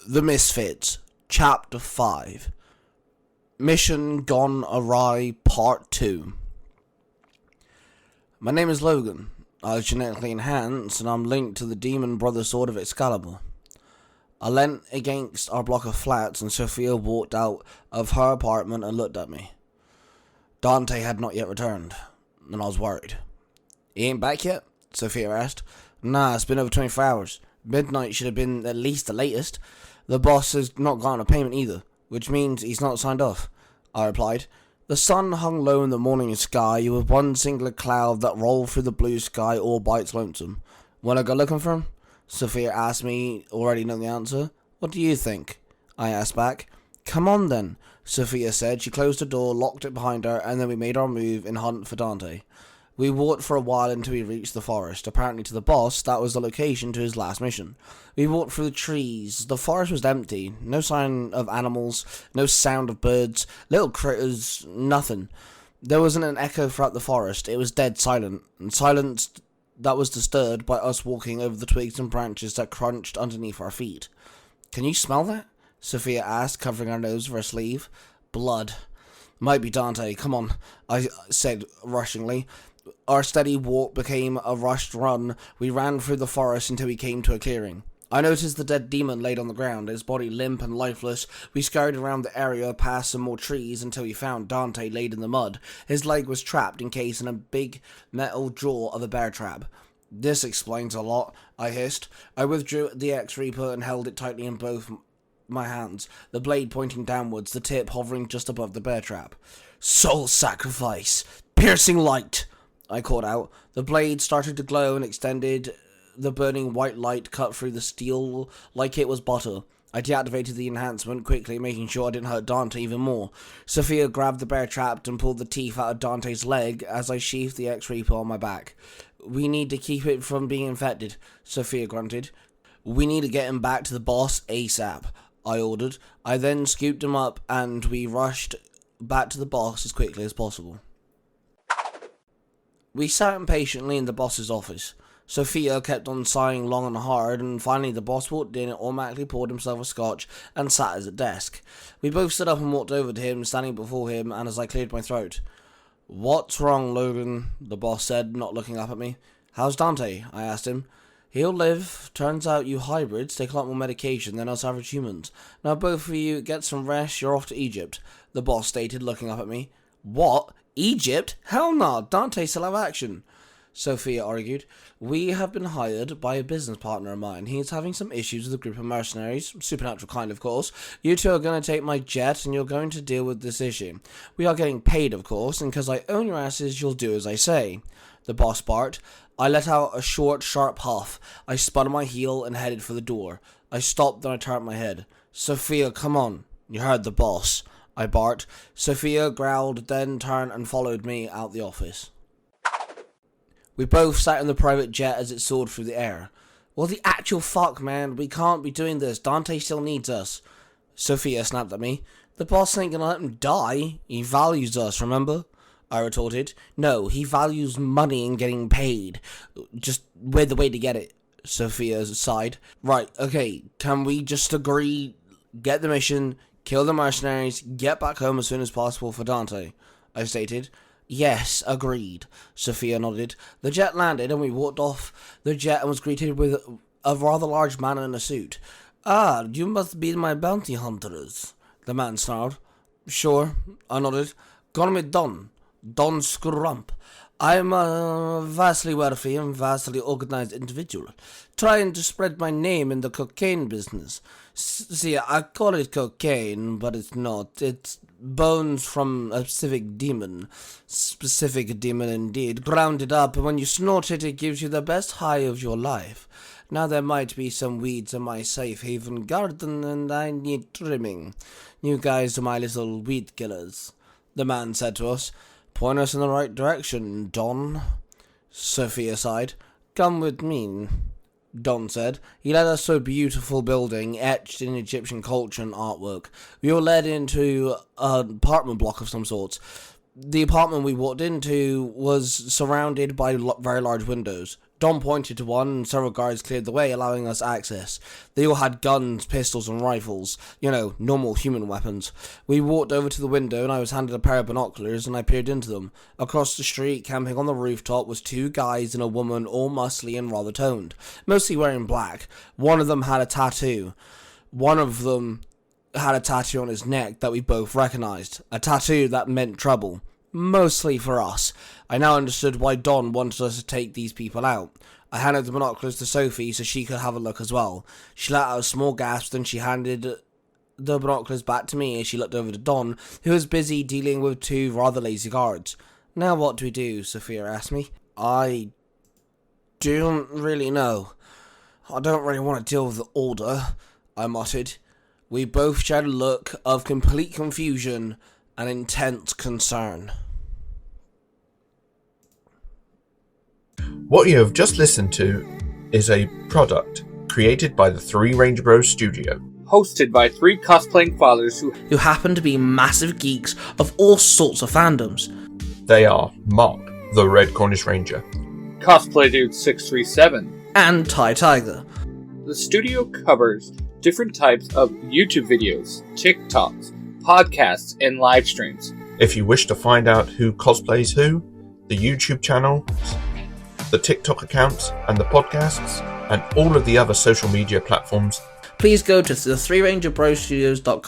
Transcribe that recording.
The Misfits, Chapter 5. Mission Gone Awry, Part 2. My name is Logan. I was genetically enhanced, and I'm linked to the demon brother sword of Excalibur. I leant against our block of flats, and Sophia walked out of her apartment and looked at me. Dante had not yet returned, and I was worried. "He ain't back yet?" Sophia asked. "Nah, it's been over 24 hours. Midnight should have been at least the latest. The boss has not gotten a payment either, which means he's not signed off," I replied. The sun hung low in the morning sky, with one singular cloud that rolled through the blue sky all by its lonesome. "Wanna go looking for him?" Sophia asked me, already knowing the answer. "What do you think?" I asked back. "Come on then," Sophia said. She closed the door, locked it behind her, and then we made our move in hunt for Dante. We walked for a while until we reached the forest. Apparently to the boss, that was the location to his last mission. We walked through the trees. The forest was empty. No sign of animals, no sound of birds, little critters, nothing. There wasn't an echo throughout the forest. It was dead silent, and silence that was disturbed by us walking over the twigs and branches that crunched underneath our feet. "Can you smell that?" Sophia asked, covering her nose with her sleeve. "Blood. Might be Dante. Come on," I said rushingly. Our steady walk became a rushed run. We ran through the forest until we came to a clearing. I noticed the dead demon laid on the ground, his body limp and lifeless. We scurried around the area, past some more trees, until we found Dante laid in the mud. His leg was trapped, encased in a big metal jaw of a bear trap. "This explains a lot," I hissed. I withdrew the X-Reaper and held it tightly in both my hands, the blade pointing downwards, the tip hovering just above the bear trap. "Soul sacrifice! Piercing light!" I called out. The blade started to glow and extended. The burning white light cut through the steel like it was butter. I deactivated the enhancement quickly, making sure I didn't hurt Dante even more. Sophia grabbed the bear trap and pulled the teeth out of Dante's leg as I sheathed the X-Reaper on my back. "We need to keep it from being infected," Sophia grunted. "We need to get him back to the boss ASAP," I ordered. I then scooped him up and we rushed back to the boss as quickly as possible. We sat impatiently in the boss's office. Sophia kept on sighing long and hard, and finally the boss walked in and automatically poured himself a scotch and sat at his desk. We both stood up and walked over to him, standing before him, and as I cleared my throat. "What's wrong, Logan?" the boss said, not looking up at me. "How's Dante?" I asked him. "He'll live. Turns out you hybrids take a lot more medication than us average humans. Now both of you get some rest, you're off to Egypt," the boss stated, looking up at me. "What? Egypt? Hell no, Dante still have action," Sophia argued. "We have been hired by a business partner of mine. He is having some issues with a group of mercenaries, supernatural kind of course. You two are going to take my jet and you're going to deal with this issue. We are getting paid, of course, and because I own your asses, you'll do as I say," the boss barked. I let out a short, sharp huff. I spun on my heel and headed for the door. I stopped, then I turned my head. "Sophia, come on. You heard the boss," I barked. Sophia growled, then turned and followed me out the office. We both sat in the private jet as it soared through the air. "Well, the actual fuck, man. We can't be doing this. Dante still needs us," Sophia snapped at me. "The boss ain't gonna let him die. He values us, remember?" I retorted. "No, he values money and getting paid. Just we're the way to get it," Sophia sighed. "Right, okay, can we just agree, get the mission, kill the mercenaries, get back home as soon as possible for Dante?" I stated. "Yes, agreed," Sophia nodded. The jet landed and we walked off the jet and was greeted with a rather large man in a suit. "Ah, you must be my bounty hunters," the man snarled. "Sure," I nodded. "Call me Don Scrump. I'm a vastly wealthy and vastly organized individual, trying to spread my name in the cocaine business. See, I call it cocaine, but it's not. It's bones from a specific demon indeed, grounded up, and when you snort it, it gives you the best high of your life. Now there might be some weeds in my safe haven garden, and I need trimming. You guys are my little weed killers," the man said to us. "Point us in the right direction, Don," Sophia sighed. "Come with me," Don said. He led us to a beautiful building etched in Egyptian culture and artwork. We were led into an apartment block of some sorts. The apartment we walked into was surrounded by very large windows. Don pointed to one, and several guards cleared the way, allowing us access. They all had guns, pistols, and rifles. Normal human weapons. We walked over to the window, and I was handed a pair of binoculars, and I peered into them. Across the street, camping on the rooftop, was two guys and a woman, all muscly and rather toned, mostly wearing black. One of them had a tattoo. One of them had a tattoo on his neck that we both recognized. A tattoo that meant trouble. Mostly for us. I now understood why Don wanted us to take these people out. I handed the binoculars to Sophie so she could have a look as well. She let out a small gasp, then she handed the binoculars back to me as she looked over to Don, who was busy dealing with two rather lazy guards. Now what do we do? Sophia asked me. I don't really know. I don't really want to deal with the order, I muttered. We both shared a look of complete confusion and intense concern. What you have just listened to is a product created by the Three Ranger Bros Studio. Hosted by three cosplaying fathers who happen to be massive geeks of all sorts of fandoms. They are Mark, the Red Cornish Ranger, Cosplay Dude 637, and Ty Tiger. The studio covers different types of YouTube videos, TikToks, podcasts, and live streams. If you wish to find out who cosplays who, the YouTube channel, the TikTok accounts, and the podcasts, and all of the other social media platforms, please go to the 3rangerbrostudios.com.